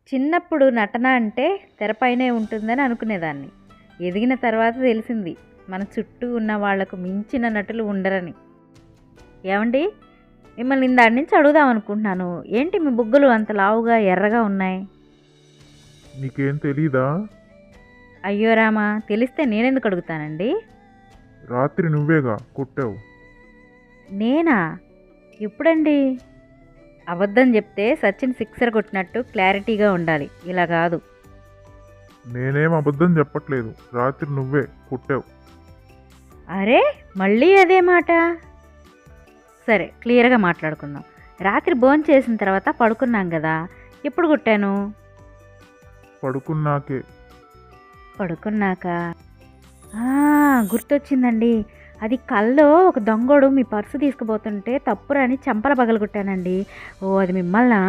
చిన్నప్పుడు నటన అంటే తెరపైనే ఉంటుందని అనుకునేదాన్ని. ఎదిగిన తర్వాత తెలిసింది మన చుట్టూ ఉన్న వాళ్లకు మించిన నటులు ఉండరని. ఏమండి, మిమ్మల్ని ఇందాడి నుంచి అడుగుదాం అనుకుంటున్నాను. ఏంటి మీ బుగ్గలు అంత లావుగా ఎర్రగా ఉన్నాయి? నీకేం తెలీదా? అయ్యో రామా, తెలిస్తే నేనెందుకు అడుగుతానండి? రాత్రి నువ్వేగా కొట్టావు. నేనా? ఎప్పుడండి? అబద్ధం చెప్తే సచిన్ సిక్సర్ కొట్టినట్టు క్లారిటీగా ఉండాలి, ఇలా కాదు. నేనేం అబద్ధం చెప్పట్లేదు. రాత్రి నువ్వే కొట్టావు. అరే, మళ్ళీ అదే మాట. సరే, క్లియర్గా మాట్లాడుకుందాం. రాత్రి భోంచేసిన చేసిన తర్వాత పడుకున్నాం కదా, ఎప్పుడు కొట్టాను? పడుకున్నాకే. పడుకున్నాక? గుర్తొచ్చిందండి. అది కల్లో ఒక దొంగోడు మీ పర్సు తీసుకుపోతుంటే తప్పురని చెంపల పగలగొట్టానండి. ఓ, అది మిమ్మల్నా?